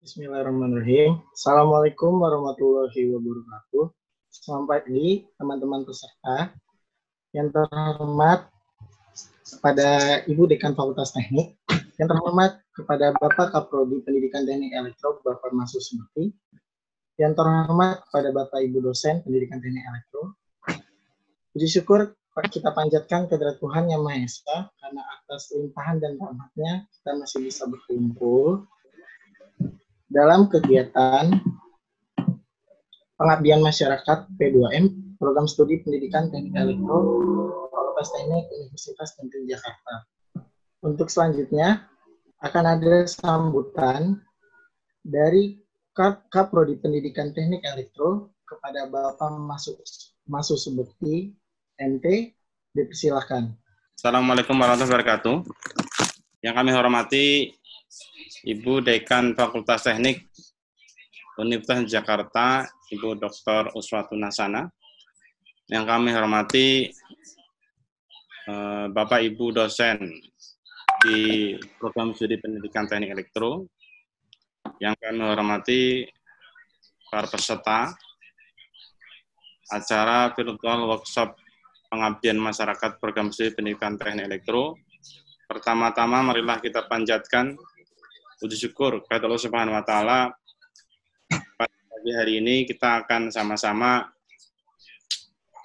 Bismillahirrahmanirrahim. Assalamualaikum warahmatullahi wabarakatuh. Selamat pagi teman-teman peserta. Yang terhormat kepada Ibu Dekan Fakultas Teknik, yang terhormat kepada Bapak Kaprodi Pendidikan Teknik Elektro, Bapak Masud Subakti, yang terhormat kepada Bapak Ibu dosen Pendidikan Teknik Elektro. Puji syukur kita panjatkan kehadirat Tuhan Yang Maha Esa, karena atas limpahan dan rahmat-Nya kita masih bisa berkumpul dalam kegiatan pengabdian masyarakat P2M, Program Studi Pendidikan Teknik Elektro, Fakultas Teknik Universitas Negeri Jakarta. Untuk selanjutnya akan ada sambutan dari Kaprodi Pendidikan Teknik Elektro kepada Bapak Masud Subakti, MT, dipersilakan. Assalamualaikum warahmatullahi wabarakatuh. Yang kami hormati Ibu Dekan Fakultas Teknik Universitas Jakarta, Ibu Dr. Uswatun Hasana. Yang kami hormati Bapak Ibu dosen di Program Studi Pendidikan Teknik Elektro. Yang kami hormati para peserta acara virtual workshop pengabdian masyarakat Program Studi Pendidikan Teknik Elektro. Pertama-tama marilah kita panjatkan puji syukur kepada Allah Subhanahu wa taala. Pada pagi hari ini kita akan sama-sama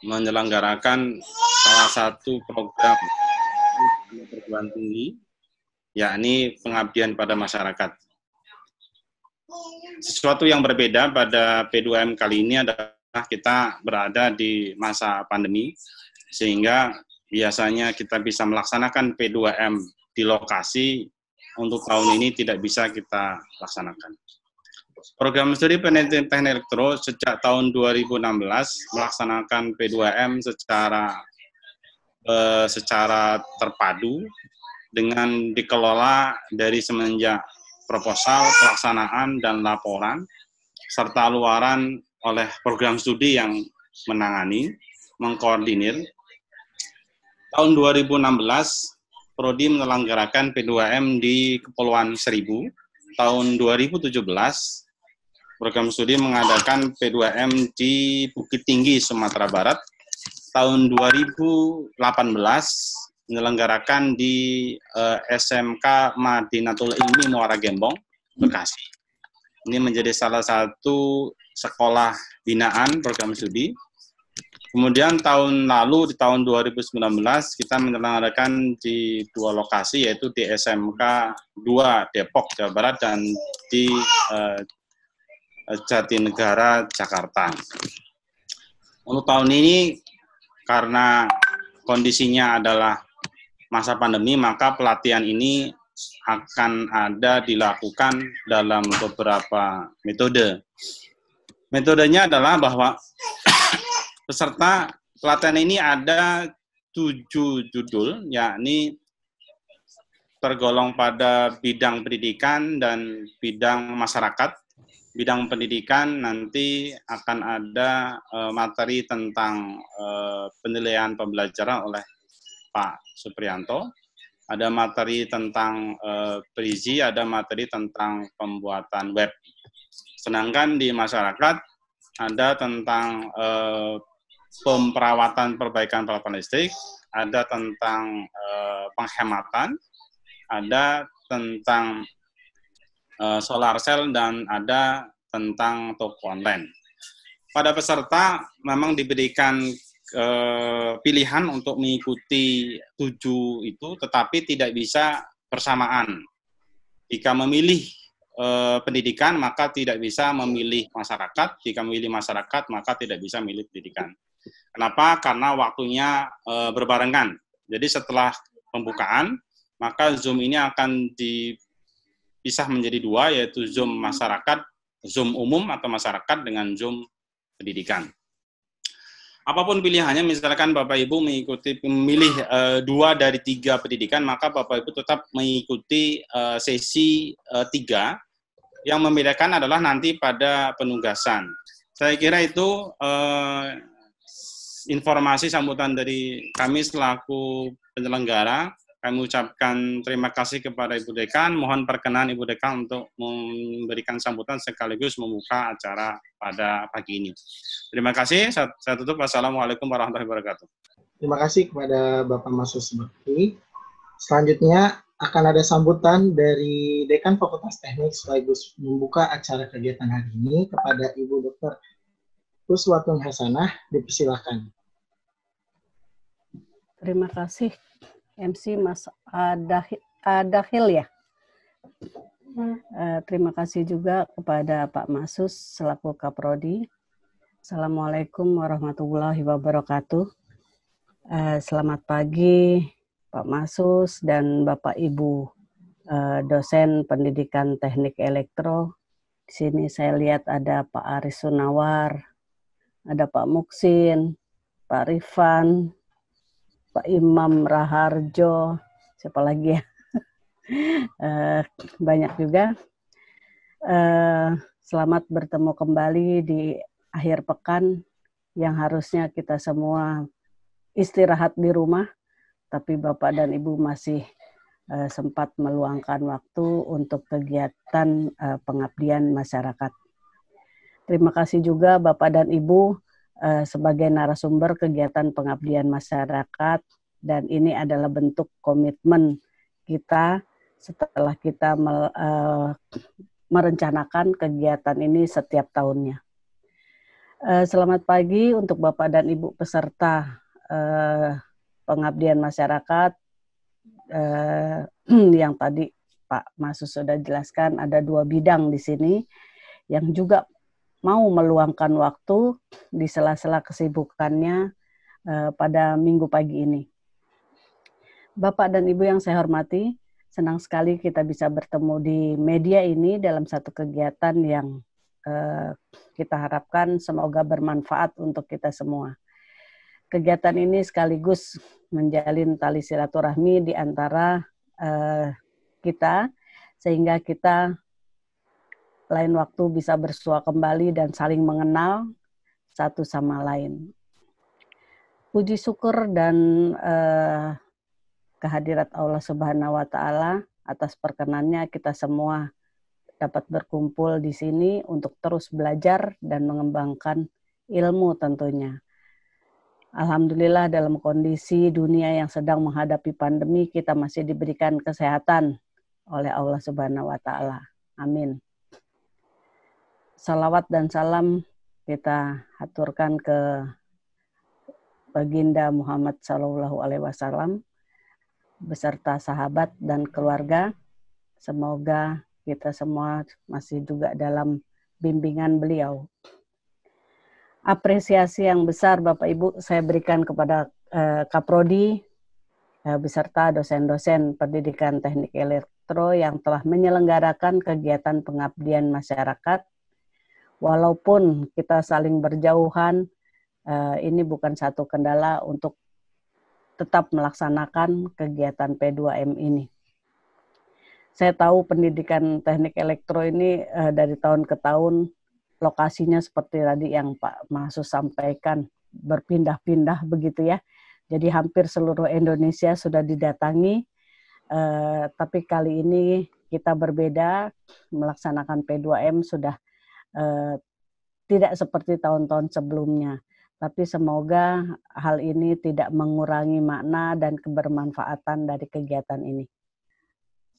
menyelenggarakan salah satu program perguruan tinggi, yakni pengabdian pada masyarakat. Sesuatu yang berbeda pada P2M kali ini adalah kita berada di masa pandemi, sehingga biasanya kita bisa melaksanakan P2M di lokasi, untuk tahun ini tidak bisa kita laksanakan. Program Studi Pendidikan Teknik Elektro sejak tahun 2016 melaksanakan P2M secara terpadu dengan dikelola dari semenjak proposal, pelaksanaan, dan laporan, serta luaran oleh program studi yang menangani, mengkoordinir. Tahun 2016, Prodi menyelenggarakan P2M di Kepulauan Seribu. Tahun 2017, program studi mengadakan P2M di Bukit Tinggi, Sumatera Barat. Tahun 2018, menyelenggarakan di SMK Madinatul Ilmi Muara Gembong, Bekasi. Ini menjadi salah satu sekolah binaan program studi. Kemudian tahun lalu, di tahun 2019, kita menyelenggarakan di dua lokasi, yaitu di SMK 2 Depok, Jawa Barat, dan di Jatinegara, Jakarta. Untuk tahun ini, karena kondisinya adalah masa pandemi, maka pelatihan ini akan ada dilakukan dalam beberapa metode. Metodenya adalah bahwa peserta pelatihan ini ada 7 judul, yakni tergolong pada bidang pendidikan dan bidang masyarakat. Bidang pendidikan nanti akan ada materi tentang penilaian pembelajaran oleh Pak Suprianto, ada materi tentang perizi, ada materi tentang pembuatan web. Sedangkan di masyarakat ada tentang perawatan perbaikan peralatan listrik, ada tentang penghematan, ada tentang solar cell, dan ada tentang toko online. Pada peserta memang diberikan pilihan untuk mengikuti 7 itu, tetapi tidak bisa bersamaan. Jika memilih pendidikan, maka tidak bisa memilih masyarakat. Jika memilih masyarakat, maka tidak bisa memilih pendidikan. Kenapa? Karena waktunya berbarengan. Jadi setelah pembukaan, maka Zoom ini akan dipisah menjadi 2, yaitu Zoom masyarakat, Zoom umum atau masyarakat, dengan Zoom pendidikan. Apapun pilihannya, misalkan Bapak Ibu memilih 2 dari 3 pendidikan, maka Bapak Ibu tetap mengikuti sesi 3. Yang membedakan adalah nanti pada penugasan. Saya kira itu informasi sambutan dari kami selaku penyelenggara kami ucapkan terima kasih kepada Ibu Dekan. Mohon perkenan Ibu Dekan untuk memberikan sambutan sekaligus membuka acara pada pagi ini. Terima kasih. Saya tutup. Wassalamualaikum warahmatullahi wabarakatuh. Terima kasih kepada Bapak Masus Bekti. Selanjutnya akan ada sambutan dari Dekan Fakultas Teknik sekaligus membuka acara kegiatan hari ini kepada Ibu Dr. Uswatun Hasanah. Dipersilakan. Terima kasih MC Mas Adahil ya. Terima kasih juga kepada Pak Masus selaku Kaprodi. Assalamualaikum warahmatullahi wabarakatuh. Selamat pagi Pak Masus dan Bapak Ibu dosen pendidikan teknik elektro. Di sini saya lihat ada Pak Aris Sunawar, ada Pak Muksin, Pak Rifan, Pak Imam Raharjo, siapa lagi ya? Banyak juga. Selamat bertemu kembali di akhir pekan yang harusnya kita semua istirahat di rumah, tapi Bapak dan Ibu masih sempat meluangkan waktu untuk kegiatan pengabdian masyarakat. Terima kasih juga Bapak dan Ibu sebagai narasumber kegiatan pengabdian masyarakat, dan ini adalah bentuk komitmen kita setelah kita merencanakan kegiatan ini setiap tahunnya. Selamat pagi untuk Bapak dan Ibu peserta pengabdian masyarakat yang tadi Pak Masus sudah jelaskan, ada 2 bidang di sini yang juga mau meluangkan waktu di sela-sela kesibukannya pada minggu pagi ini. Bapak dan Ibu yang saya hormati, senang sekali kita bisa bertemu di media ini dalam satu kegiatan yang kita harapkan semoga bermanfaat untuk kita semua. Kegiatan ini sekaligus menjalin tali silaturahmi di antara kita, sehingga kita lain waktu bisa bersua kembali dan saling mengenal satu sama lain. Puji syukur dan kehadirat Allah Subhanahu wa Ta'ala atas perkenannya kita semua dapat berkumpul di sini untuk terus belajar dan mengembangkan ilmu tentunya. Alhamdulillah dalam kondisi dunia yang sedang menghadapi pandemi, kita masih diberikan kesehatan oleh Allah Subhanahu wa Ta'ala. Amin. Salawat dan salam kita haturkan ke Baginda Muhammad Sallallahu Alaihi Wasallam beserta sahabat dan keluarga. Semoga kita semua masih juga dalam bimbingan beliau. Apresiasi yang besar Bapak Ibu saya berikan kepada Kaprodi beserta dosen-dosen pendidikan teknik elektro yang telah menyelenggarakan kegiatan pengabdian masyarakat. Walaupun kita saling berjauhan, ini bukan satu kendala untuk tetap melaksanakan kegiatan P2M ini. Saya tahu pendidikan teknik elektro ini dari tahun ke tahun lokasinya seperti tadi yang Pak Masus sampaikan, berpindah-pindah begitu ya. Jadi hampir seluruh Indonesia sudah didatangi, tapi kali ini kita berbeda, melaksanakan P2M sudah tidak seperti tahun-tahun sebelumnya. Tapi semoga hal ini tidak mengurangi makna dan kebermanfaatan dari kegiatan ini.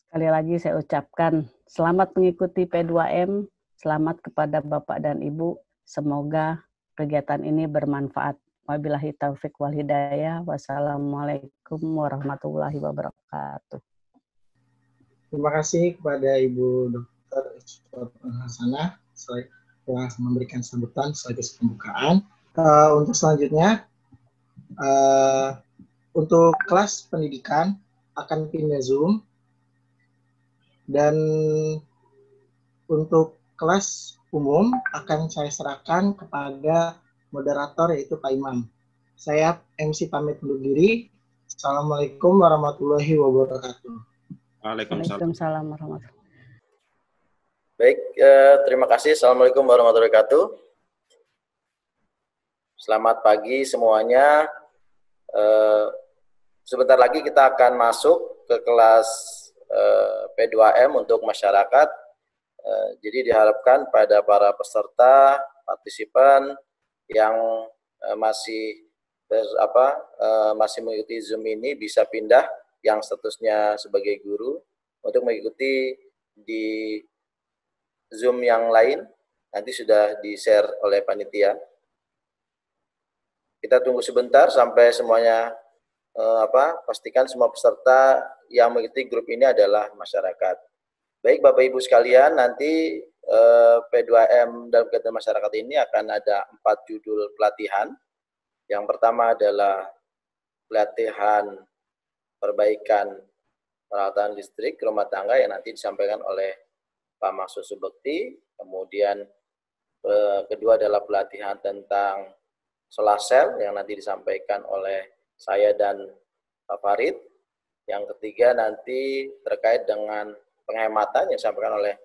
Sekali lagi saya ucapkan selamat mengikuti P2M, selamat kepada Bapak dan Ibu, semoga kegiatan ini bermanfaat. Wabillahi taufiq wal hidayah. Wassalamualaikum warahmatullahi wabarakatuh. Terima kasih kepada Ibu Dr. Hasanah telah memberikan sambutan sekaligus pembukaan. Untuk selanjutnya, untuk kelas pendidikan akan pindah Zoom, dan untuk kelas umum akan saya serahkan kepada moderator yaitu Pak Imam. Saya MC pamit undur diri. Assalamualaikum warahmatullahi wabarakatuh. Waalaikumsalam warahmatullahi wabarakatuh. Baik, terima kasih. Assalamualaikum warahmatullahi wabarakatuh. Selamat pagi semuanya. Sebentar lagi kita akan masuk ke kelas P2M untuk masyarakat. Jadi diharapkan pada para peserta, partisipan yang masih mengikuti Zoom ini bisa pindah yang statusnya sebagai guru untuk mengikuti di Zoom yang lain. Nanti sudah di-share oleh panitia. Kita tunggu sebentar sampai semuanya pastikan semua peserta yang mengikuti grup ini adalah masyarakat. Baik Bapak Ibu sekalian, nanti P2M dalam kegiatan masyarakat ini akan ada 4 judul pelatihan. Yang pertama adalah pelatihan perbaikan peralatan listrik rumah tangga yang nanti disampaikan oleh Pak Maksud Subekti. Kemudian kedua adalah pelatihan tentang solar cell yang nanti disampaikan oleh saya dan Pak Farid. Yang ketiga nanti terkait dengan penghematan yang disampaikan oleh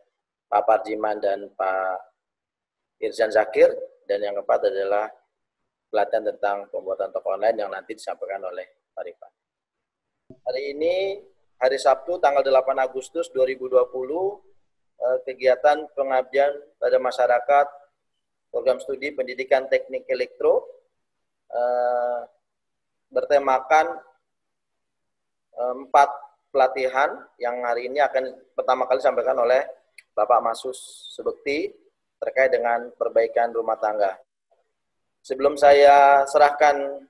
Pak Parjiman dan Pak Irzan Zakir. Dan yang keempat adalah pelatihan tentang pembuatan toko online yang nanti disampaikan oleh Pak Rifan. Hari ini, hari Sabtu, tanggal 8 Agustus 2020, kegiatan pengabdian pada masyarakat program studi pendidikan teknik elektro bertemakan 4 pelatihan yang hari ini akan pertama kali disampaikan oleh Bapak Maksud Subekti terkait dengan perbaikan rumah tangga. Sebelum saya serahkan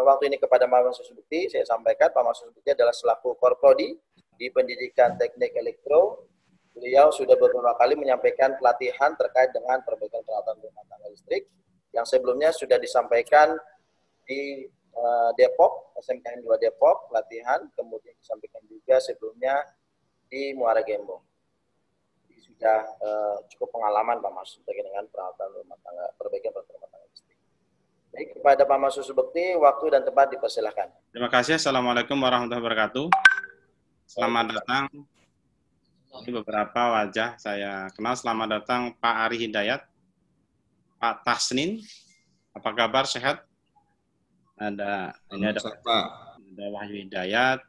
waktu ini kepada Pak Maksud Subekti, saya sampaikan Pak Maksud Subekti adalah selaku Korprodi di Pendidikan Teknik Elektro. Beliau sudah beberapa kali menyampaikan pelatihan terkait dengan perbaikan peralatan rumah tangga listrik yang sebelumnya sudah disampaikan di Depok, SMKN 2 Depok, pelatihan, kemudian disampaikan juga sebelumnya di Muara Gembong. Jadi sudah cukup pengalaman Pak Maksud terkait dengan peralatan rumah tangga, perbaikan peralatan rumah tangga listrik. Baik, kepada Pak Maksud Subekti, waktu dan tempat dipersilahkan. Terima kasih. Assalamualaikum warahmatullahi wabarakatuh. Selamat datang. Ini beberapa wajah saya kenal. Selamat datang Pak Ari Hidayat, Pak Tasnin. Apa kabar? Sehat? Ada Wahyu Hidayat,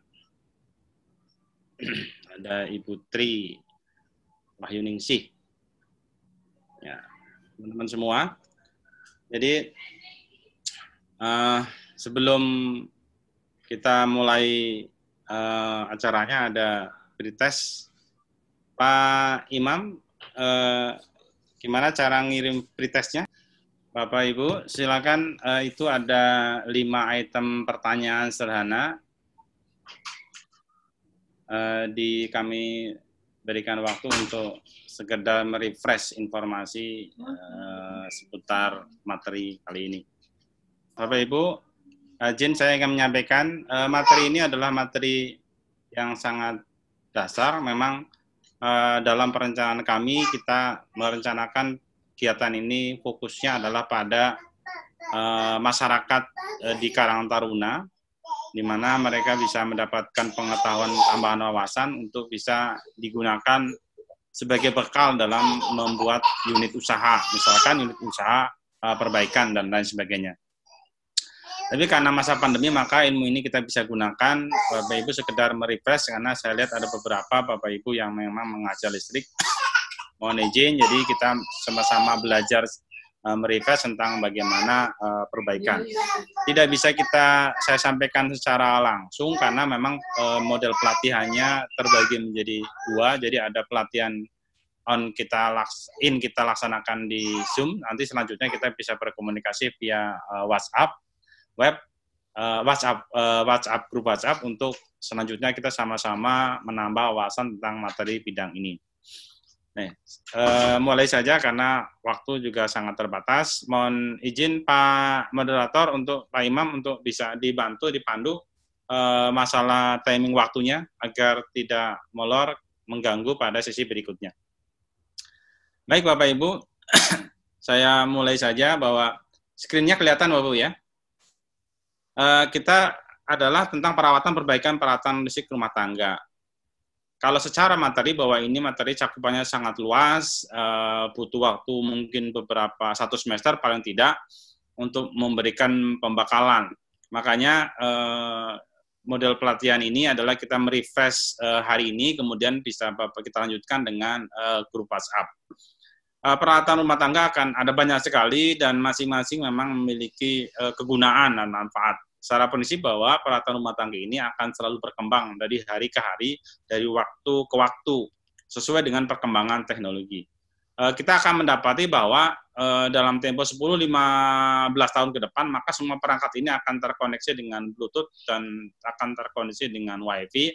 ada Ibu Tri Wahyuningsih. Ya, teman-teman semua. Jadi sebelum kita mulai acaranya ada pretest. Pak Imam, gimana cara ngirim pretestnya? Bapak Ibu, silakan, itu ada 5 item pertanyaan sederhana. Kami berikan waktu untuk sekedar merefresh informasi seputar materi kali ini. Bapak Ibu, izin saya akan menyampaikan materi ini adalah materi yang sangat dasar. Memang dalam perencanaan kami kita merencanakan kegiatan ini fokusnya adalah pada masyarakat di Karang Taruna, di mana mereka bisa mendapatkan pengetahuan tambahan wawasan untuk bisa digunakan sebagai bekal dalam membuat unit usaha, misalkan unit usaha perbaikan dan lain sebagainya. Tapi karena masa pandemi, maka ilmu ini kita bisa gunakan, Bapak Ibu, sekedar merefresh, karena saya lihat ada beberapa Bapak Ibu yang memang mengajar listrik. Mohon izin, jadi kita sama-sama belajar merefresh tentang bagaimana perbaikan. Tidak bisa saya sampaikan secara langsung, karena memang model pelatihannya terbagi menjadi 2, jadi ada pelatihan kita laksanakan di Zoom, nanti selanjutnya kita bisa berkomunikasi via WhatsApp, WhatsApp, grup WhatsApp, untuk selanjutnya kita sama-sama menambah wawasan tentang materi bidang ini. Mulai saja karena waktu juga sangat terbatas. Mohon izin Pak Moderator untuk Pak Imam untuk bisa dipandu masalah timing waktunya agar tidak molor mengganggu pada sesi berikutnya. Baik Bapak Ibu, saya mulai saja bahwa screen-nya kelihatan Bapak Ibu ya. Kita adalah tentang perawatan perbaikan peralatan listrik rumah tangga. Kalau secara materi, bahwa ini materi cakupannya sangat luas, butuh waktu mungkin beberapa 1 semester paling tidak untuk memberikan pembekalan. Makanya model pelatihan ini adalah kita merefresh hari ini, kemudian bisa kita lanjutkan dengan grup WhatsApp. Peralatan rumah tangga akan ada banyak sekali dan masing-masing memang memiliki kegunaan dan manfaat. Secara prinsip bahwa peralatan rumah tangga ini akan selalu berkembang dari hari ke hari, dari waktu ke waktu, sesuai dengan perkembangan teknologi. Kita akan mendapati bahwa dalam tempo 10-15 tahun ke depan, maka semua perangkat ini akan terkoneksi dengan Bluetooth dan akan terkoneksi dengan Wi-Fi.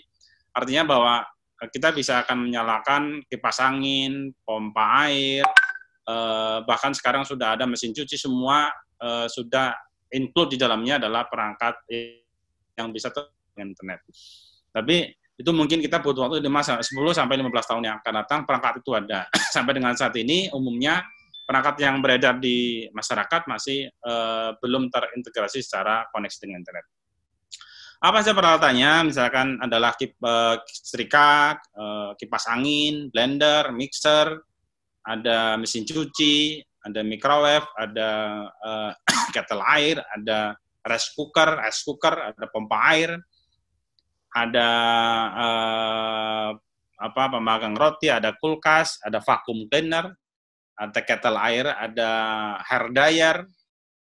Artinya bahwa kita bisa akan menyalakan kipas angin, pompa air, bahkan sekarang sudah ada mesin cuci, semua sudah include di dalamnya adalah perangkat yang bisa dengan internet. Tapi itu mungkin kita butuh waktu 10-15 tahun yang akan datang, perangkat itu ada. Sampai dengan saat ini, umumnya perangkat yang beredar di masyarakat masih belum terintegrasi secara koneksi dengan internet. Apa saja peralatannya? Misalkan adalah setrika, kipas angin, blender, mixer, ada mesin cuci, ada microwave, ada kettle air, ada rice cooker, ada pompa air, ada pemanggang roti, ada kulkas, ada vacuum cleaner, ada kettle air, ada hair dryer,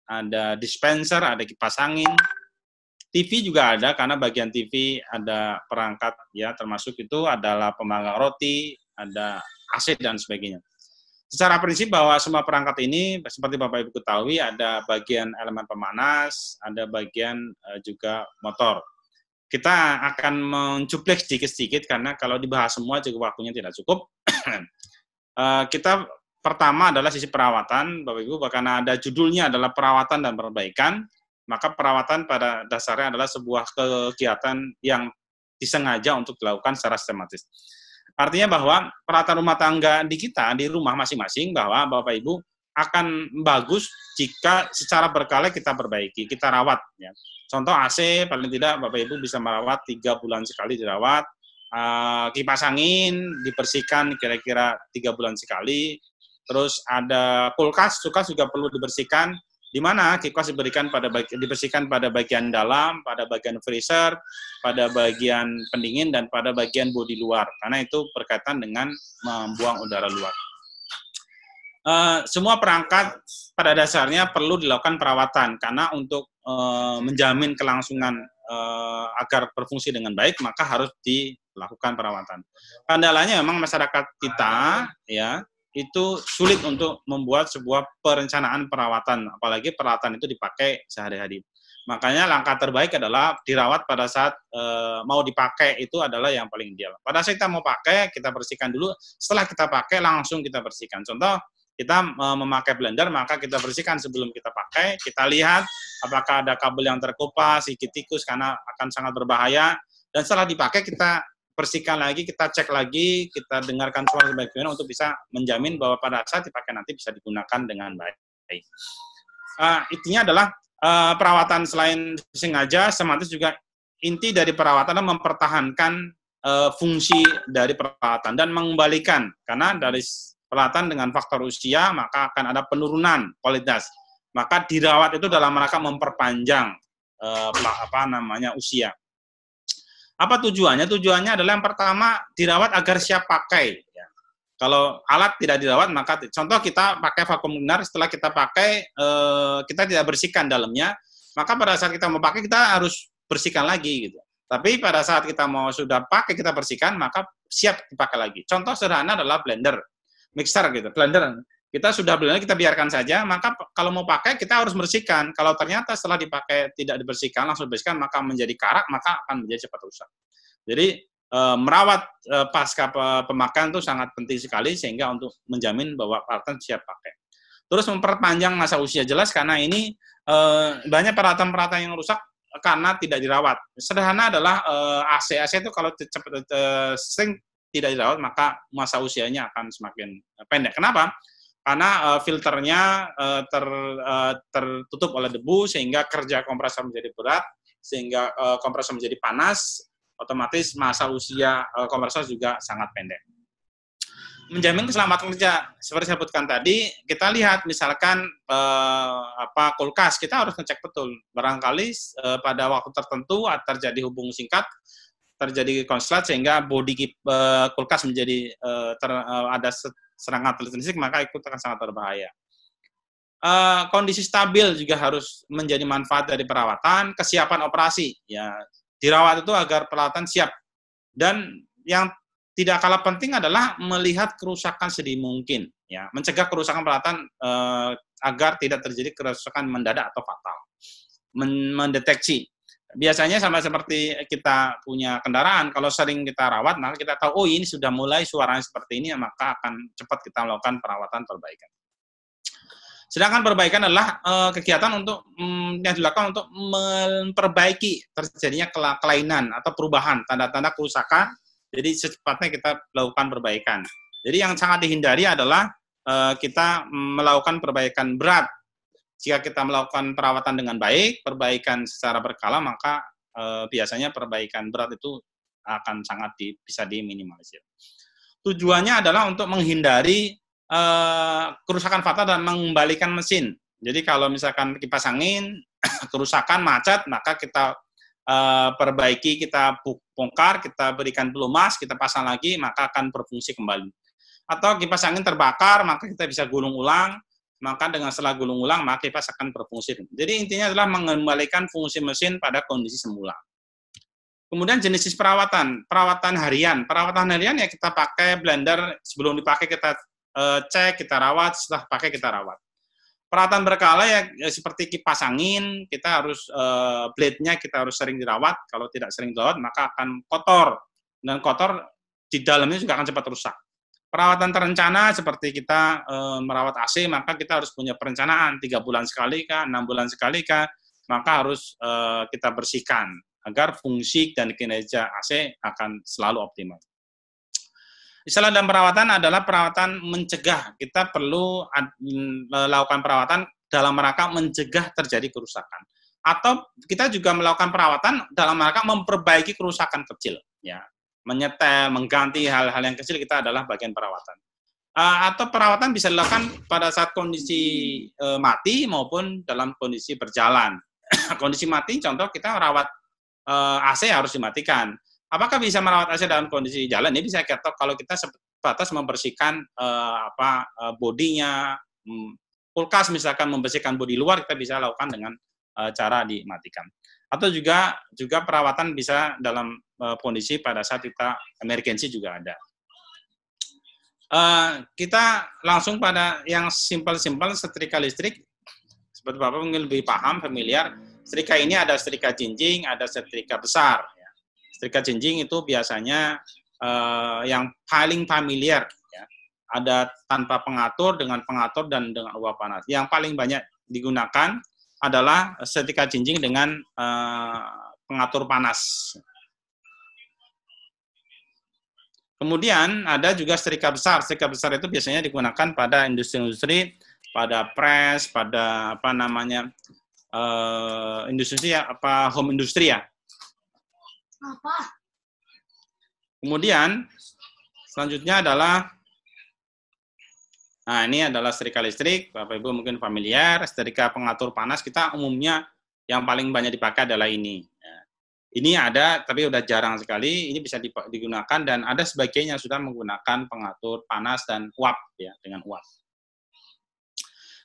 ada dispenser, ada kipas angin. TV juga ada, karena bagian TV ada perangkat ya, termasuk itu adalah pemanggang roti, ada AC dan sebagainya. Secara prinsip bahwa semua perangkat ini seperti Bapak Ibu ketahui ada bagian elemen pemanas, ada bagian juga motor. Kita akan mencuplik sedikit-sedikit karena kalau dibahas semua juga waktunya tidak cukup. Kita pertama adalah sisi perawatan, Bapak Ibu, karena ada judulnya adalah perawatan dan perbaikan. Maka perawatan pada dasarnya adalah sebuah kegiatan yang disengaja untuk dilakukan secara sistematis. Artinya bahwa peralatan rumah tangga di kita, di rumah masing-masing, bahwa Bapak Ibu akan bagus jika secara berkala kita perbaiki, kita rawat. Ya. Contoh AC, paling tidak Bapak Ibu bisa merawat 3 bulan sekali dirawat, kipas angin dibersihkan kira-kira 3 bulan sekali, terus ada kulkas juga perlu dibersihkan, di mana kipas dibersihkan pada bagian dalam, pada bagian freezer, pada bagian pendingin, dan pada bagian bodi luar, karena itu berkaitan dengan membuang udara luar. Semua perangkat pada dasarnya perlu dilakukan perawatan, karena untuk menjamin kelangsungan agar berfungsi dengan baik, maka harus dilakukan perawatan. Kendalanya memang masyarakat kita, ya, itu sulit untuk membuat sebuah perencanaan perawatan, apalagi peralatan itu dipakai sehari-hari. Makanya langkah terbaik adalah dirawat pada saat mau dipakai, itu adalah yang paling ideal. Pada saat kita mau pakai, kita bersihkan dulu, setelah kita pakai langsung kita bersihkan. Contoh, kita memakai blender, maka kita bersihkan sebelum kita pakai, kita lihat apakah ada kabel yang terkupas, gigit tikus, karena akan sangat berbahaya, dan setelah dipakai kita bersihkan lagi, kita cek lagi, kita dengarkan suara sebagainya untuk bisa menjamin bahwa pada saat dipakai nanti bisa digunakan dengan baik. Intinya adalah perawatan selain sengaja, sistematis juga inti dari perawatan adalah mempertahankan fungsi dari peralatan dan mengembalikan, karena dari peralatan dengan faktor usia maka akan ada penurunan kualitas. Maka dirawat itu dalam rangka memperpanjang usia. Apa tujuannya? Tujuannya adalah yang pertama dirawat agar siap pakai. Ya. Kalau alat tidak dirawat, maka contoh kita pakai vacuum cleaner, setelah kita pakai kita tidak bersihkan dalamnya, maka pada saat kita mau pakai kita harus bersihkan lagi gitu. Tapi pada saat kita mau sudah pakai kita bersihkan, maka siap dipakai lagi. Contoh sederhana adalah blender, mixer gitu, blender. Kita sudah blender, kita biarkan saja, maka kalau mau pakai kita harus bersihkan. Kalau ternyata setelah dipakai tidak dibersihkan, langsung dibersihkan, maka menjadi karak, maka akan menjadi cepat rusak. Jadi merawat pasca pemakaian itu sangat penting sekali, sehingga untuk menjamin bahwa peralatan siap pakai. Terus memperpanjang masa usia, jelas karena ini banyak peralatan-peralatan yang rusak karena tidak dirawat. Sederhana adalah AC itu kalau sering tidak dirawat, maka masa usianya akan semakin pendek. Kenapa? Karena filternya tertutup oleh debu, sehingga kerja kompresor menjadi berat, sehingga kompresor menjadi panas, otomatis masa usia kompresor juga sangat pendek. menjamin keselamatan kerja. Seperti saya sebutkan tadi, kita lihat misalkan kulkas, kita harus ngecek betul. Barangkali pada waktu tertentu terjadi hubungan singkat, terjadi konslet sehingga bodi kulkas menjadi ada serangan listrik, maka itu akan sangat berbahaya. Kondisi stabil juga harus menjadi manfaat dari perawatan. Kesiapan operasi, ya dirawat itu agar perawatan siap. Dan yang tidak kalah penting adalah melihat kerusakan sedini mungkin, ya, mencegah kerusakan peralatan agar tidak terjadi kerusakan mendadak atau fatal. Mendeteksi, biasanya sama seperti kita punya kendaraan, kalau sering kita rawat, maka kita tahu, oh ini sudah mulai suaranya seperti ini, maka akan cepat kita melakukan perawatan perbaikan. Sedangkan perbaikan adalah kegiatan untuk yang dilakukan untuk memperbaiki terjadinya kelainan atau perubahan, tanda-tanda kerusakan. Jadi secepatnya kita melakukan perbaikan. Jadi yang sangat dihindari adalah kita melakukan perbaikan berat. Jika kita melakukan perawatan dengan baik, perbaikan secara berkala, maka biasanya perbaikan berat itu akan sangat bisa diminimalisir. Tujuannya adalah untuk menghindari kerusakan fatal dan mengembalikan mesin. Jadi kalau misalkan kipas angin kerusakan, macet, maka kita perbaiki, kita bongkar, kita berikan pelumas, kita pasang lagi, maka akan berfungsi kembali. Atau kipas angin terbakar, maka kita bisa gulung ulang, maka dengan setelah gulung ulang, maka kipas akan berfungsi. Jadi intinya adalah mengembalikan fungsi mesin pada kondisi semula. Kemudian jenis perawatan harian. Perawatan harian ya kita pakai blender, sebelum dipakai kita cek, kita rawat, setelah pakai kita rawat. Perawatan berkala ya seperti kipas angin, kita harus blade-nya kita harus sering dirawat. Kalau tidak sering dirawat maka akan kotor, dan kotor di dalamnya juga akan cepat rusak. Perawatan terencana seperti kita merawat AC, maka kita harus punya perencanaan 3 bulan sekali kah, 6 bulan sekali kah, maka harus kita bersihkan agar fungsi dan kinerja AC akan selalu optimal. Istilah dalam perawatan adalah perawatan mencegah. Kita perlu melakukan perawatan dalam rangka mencegah terjadi kerusakan. Atau kita juga melakukan perawatan dalam rangka memperbaiki kerusakan kecil. Ya, menyetel, mengganti hal-hal yang kecil kita adalah bagian perawatan. Atau perawatan bisa dilakukan pada saat kondisi mati maupun dalam kondisi berjalan. Kondisi mati, contoh kita merawat AC harus dimatikan. Apakah bisa merawat AC dalam kondisi jalan? Ini bisa kita kalau kita sebatas membersihkan bodinya, kulkas misalkan membersihkan bodi luar, kita bisa lakukan dengan cara dimatikan. Atau juga perawatan bisa dalam kondisi pada saat kita emergensi juga ada. Kita langsung pada yang simpel-simpel, setrika listrik. Seperti Bapak mungkin lebih paham, familiar. Setrika ini ada setrika jinjing, ada setrika besar. Setrika jinjing itu biasanya yang paling familiar, ya. Ada tanpa pengatur, dengan pengatur, dan dengan uap panas. Yang paling banyak digunakan adalah setrika jinjing dengan pengatur panas. Kemudian ada juga setrika besar. Setrika besar itu biasanya digunakan pada industri-industri, pada press, pada industri home industri ya. Kemudian selanjutnya adalah, nah ini adalah setrika listrik, Bapak Ibu mungkin familiar. Setrika pengatur panas kita umumnya yang paling banyak dipakai adalah ini. Ini ada tapi udah jarang sekali. Ini bisa digunakan dan ada sebagian yang sudah menggunakan pengatur panas dan uap ya, dengan uap.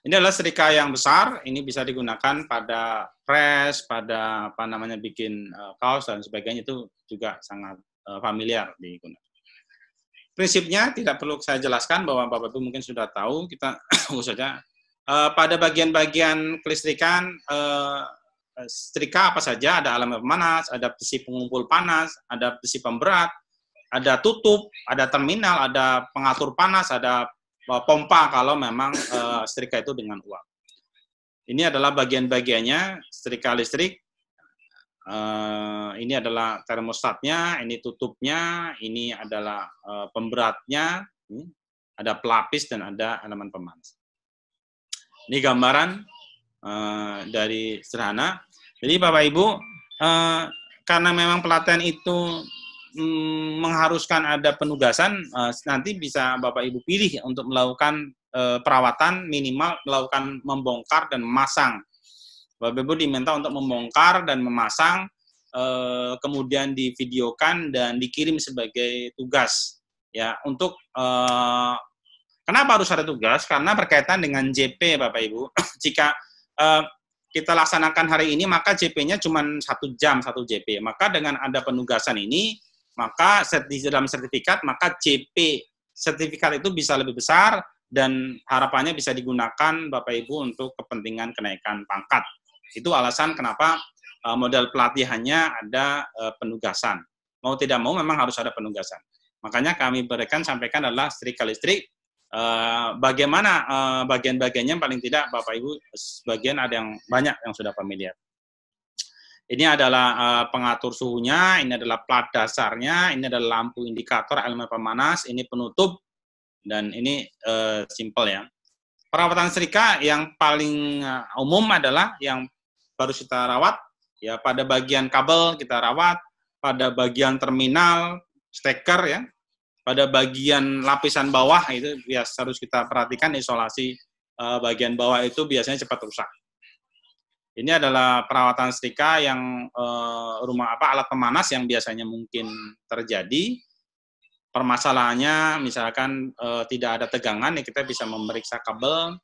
Ini adalah setrika yang besar, ini bisa digunakan pada press, pada bikin kaos dan sebagainya, itu juga sangat familiar digunakan. Prinsipnya tidak perlu saya jelaskan bahwa Bapak Ibu mungkin sudah tahu, kita khususnya pada bagian-bagian kelistrikan setrika apa saja, ada elemen pemanas, ada besi pengumpul panas, ada besi pemberat, ada tutup, ada terminal, ada pengatur panas, ada pompa kalau memang setrika itu dengan uap. Ini adalah bagian-bagiannya setrika listrik. Ini adalah termostatnya, ini tutupnya, ini adalah pemberatnya, ada pelapis dan ada elemen pemanas. Ini gambaran dari sederhana. Jadi Bapak Ibu, karena memang pelatihan itu mengharuskan ada penugasan, nanti bisa Bapak Ibu pilih untuk melakukan perawatan, minimal melakukan membongkar dan memasang. Bapak Ibu diminta untuk membongkar dan memasang, kemudian divideokan dan dikirim sebagai tugas. Ya, untuk kenapa harus ada tugas? Karena berkaitan dengan JP, Bapak Ibu. Jika kita laksanakan hari ini, maka JP-nya cuma 1 jam, 1 JP. Maka dengan ada penugasan ini, maka di dalam sertifikat, maka JP sertifikat itu bisa lebih besar dan harapannya bisa digunakan Bapak Ibu untuk kepentingan kenaikan pangkat. Itu alasan kenapa model pelatihannya ada penugasan. Mau tidak mau memang harus ada penugasan. Makanya kami sampaikan adalah setrika-listrik. Bagaimana bagian-bagiannya paling tidak Bapak Ibu sebagian ada yang banyak yang sudah familiar. Ini adalah pengatur suhunya, ini adalah plat dasarnya, ini adalah lampu indikator elemen pemanas, ini penutup, dan ini simple ya. Perawatan setrika yang paling umum adalah yang baru kita rawat, ya pada bagian kabel kita rawat, pada bagian terminal, steker ya, pada bagian lapisan bawah itu biasa harus kita perhatikan isolasi bagian bawah itu biasanya cepat rusak. Ini adalah perawatan setrika yang alat pemanas yang biasanya mungkin terjadi. Permasalahannya misalkan tidak ada tegangan, ya kita bisa memeriksa kabel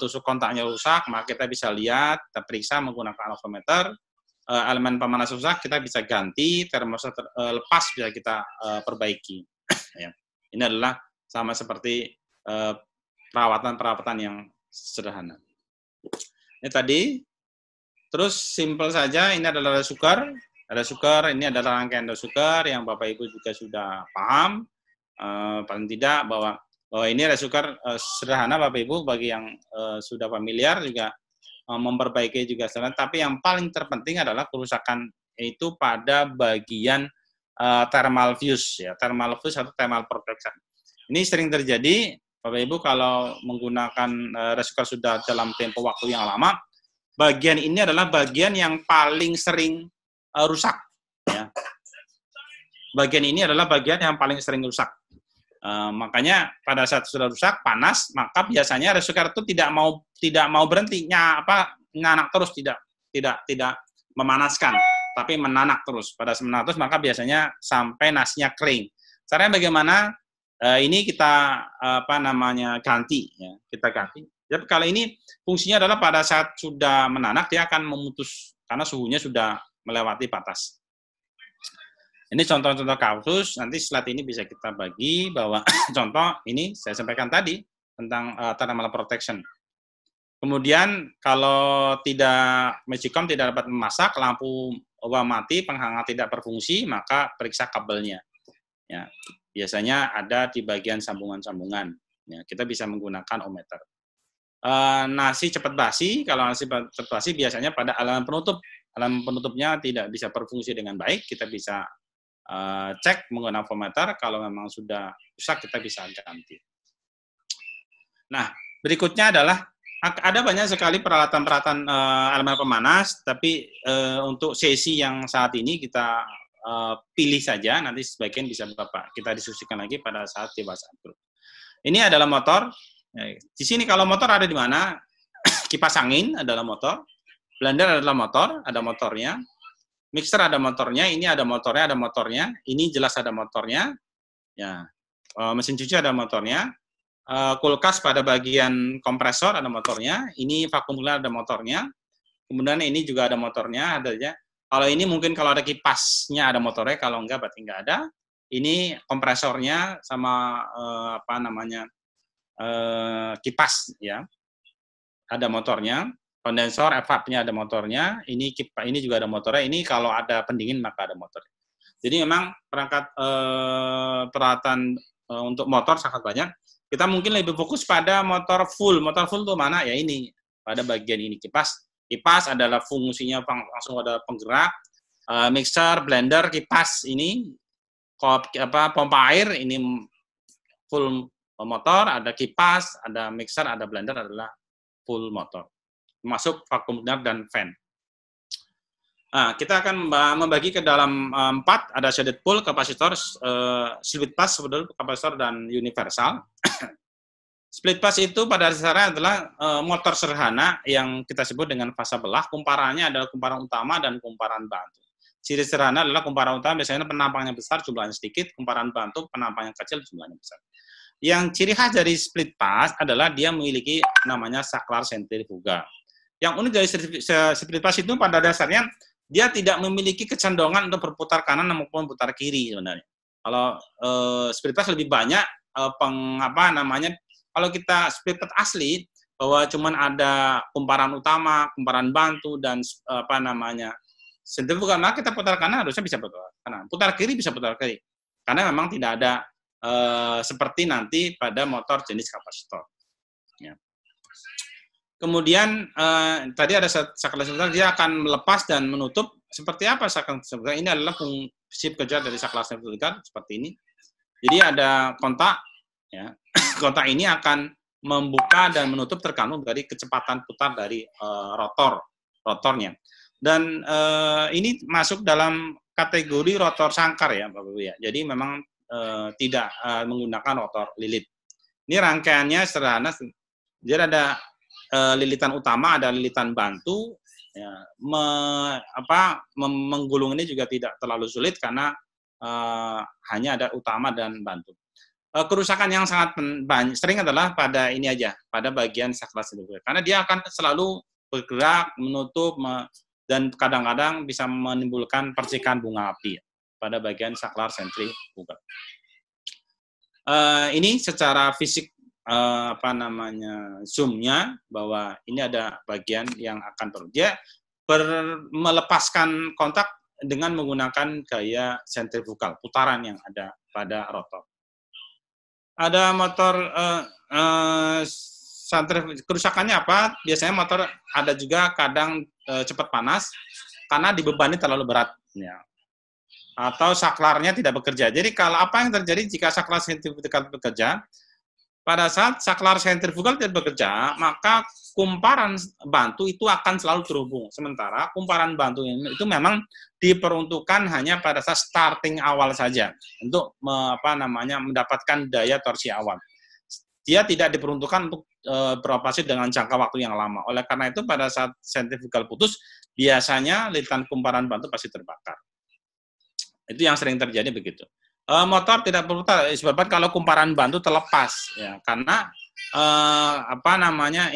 tusuk kontaknya rusak, maka kita bisa lihat, kita periksa menggunakan alvometer. Elemen pemanas rusak, kita bisa ganti, termostat lepas bisa kita perbaiki. Ya. Ini adalah sama seperti perawatan-perawatan yang sederhana. Ini tadi, terus simple saja, ini adalah resuker. Resuker, ini adalah rangkaian resuker yang Bapak Ibu juga sudah paham, paling tidak bahwa ini resuker sederhana Bapak Ibu, bagi yang sudah familiar juga memperbaiki juga sederhana, tapi yang paling terpenting adalah kerusakan itu pada bagian thermal fuse, ya, thermal fuse atau thermal protection. Ini sering terjadi, Bapak Ibu, kalau menggunakan resuker sudah dalam tempo waktu yang lama, bagian ini adalah bagian yang paling sering rusak. Ya. Bagian ini adalah bagian yang paling sering rusak. Makanya pada saat sudah rusak, panas, maka biasanya resuker itu tidak mau berhenti, nanak terus, tidak memanaskan, tapi menanak terus. Pada saat menanak terus, maka biasanya sampai nasnya kering. Caranya bagaimana? Ini kita ganti, ya, kita ganti. Jadi kali ini fungsinya adalah pada saat sudah menanak dia akan memutus karena suhunya sudah melewati batas. Ini contoh-contoh kasus, nanti slide ini bisa kita bagi bahwa contoh ini saya sampaikan tadi tentang thermal protection. Kemudian kalau Magicom tidak dapat memasak, lampu mati, penghangat tidak berfungsi, maka periksa kabelnya. Ya, biasanya ada di bagian sambungan-sambungan. Ya, kita bisa menggunakan ohmmeter. Nasi cepat basi, kalau nasi cepat basi biasanya pada elemen penutup. Elemen penutupnya tidak bisa berfungsi dengan baik, kita bisa cek menggunakan ohmmeter, kalau memang sudah rusak kita bisa ganti. Nah, berikutnya adalah ada banyak sekali peralatan-peralatan elemen pemanas, tapi untuk sesi yang saat ini kita pilih saja, nanti sebagian bisa Bapak kita diskusikan lagi pada saat dewasa. Ini adalah motor. Di sini kalau motor ada di mana? Kipas angin adalah motor, blender adalah motor, ada motornya. Mixer ada motornya, ini ada motornya, ini jelas ada motornya, ya. Mesin cuci ada motornya, kulkas pada bagian kompresor ada motornya, ini vakum cleaner ada motornya, kemudian ini juga ada motornya, adanya. Kalau ini mungkin kalau ada kipasnya ada motornya, kalau enggak berarti enggak ada. Ini kompresornya sama kipas, ya, ada motornya. Kondensor, evapnya ada motornya, ini juga ada motornya, ini kalau ada pendingin maka ada motornya. Jadi memang perangkat peralatan untuk motor sangat banyak. Kita mungkin lebih fokus pada motor full. Motor full itu mana? Ya ini, pada bagian ini kipas. Kipas adalah fungsinya langsung ada penggerak. Mixer, blender, kipas ini pompa air ini full motor, ada kipas, ada mixer, ada blender adalah full motor. Masuk vakum cleaner dan fan. Kita akan membagi ke dalam 4, ada shaded pole, kapasitor, split pass, kapasitor, dan universal. Split pass itu pada dasarnya adalah motor sederhana yang kita sebut dengan fasa belah. Kumparannya adalah kumparan utama dan kumparan bantu. Ciri sederhana adalah kumparan utama biasanya penampangnya besar, jumlahnya sedikit. Kumparan bantu penampangnya kecil, jumlahnya besar. Yang ciri khas dari split pass adalah dia memiliki namanya saklar sentrifugal. Yang unik dari split pass itu pada dasarnya dia tidak memiliki kecenderungan untuk berputar kanan maupun putar kiri sebenarnya. Kalau split pass lebih banyak kalau kita split pass asli bahwa cuman ada kumparan utama, kumparan bantu, dan sentrifugal, maka kita putar kanan harusnya bisa putar kanan, putar kiri bisa putar kiri, karena memang tidak ada seperti nanti pada motor jenis kapasitor. Ya. Kemudian tadi ada saklar sentrifugal, dia akan melepas dan menutup. Seperti apa saklar sentrifugal? Ini adalah fungsi kerja dari saklar sentrifugal seperti ini. Jadi ada kontak, ya. Kontak ini akan membuka dan menutup tergantung dari kecepatan putar dari rotornya. Dan ini masuk dalam kategori rotor sangkar ya, Bapak Ibu ya. Jadi memang tidak menggunakan rotor lilit. Ini rangkaiannya sederhana. Jadi ada lilitan utama, ada lilitan bantu. Ya, menggulung ini juga tidak terlalu sulit karena hanya ada utama dan bantu. Kerusakan yang sangat sering adalah pada ini aja, pada bagian saklar sentrifugal. Karena dia akan selalu bergerak, menutup, dan kadang-kadang bisa menimbulkan percikan bunga api ya, pada bagian saklar sentrifugal. Ini secara fisik zoomnya bahwa ini ada bagian yang akan dia melepaskan kontak dengan menggunakan gaya sentrifugal, putaran yang ada pada rotor. Ada motor kerusakannya apa? Biasanya motor ada juga kadang cepat panas karena dibebani terlalu berat, ya. Atau saklarnya tidak bekerja. Jadi kalau apa yang terjadi jika saklar sentrifugal bekerja? Pada saat saklar sentrifugal tidak bekerja, maka kumparan bantu itu akan selalu terhubung. Sementara kumparan bantu itu memang diperuntukkan hanya pada saat starting awal saja untuk mendapatkan daya torsi awal. Dia tidak diperuntukkan untuk beroperasi dengan jangka waktu yang lama. Oleh karena itu pada saat sentrifugal putus, biasanya lilitan kumparan bantu pasti terbakar. Itu yang sering terjadi begitu. Motor tidak berputar disebabkan kalau kumparan bantu terlepas ya, karena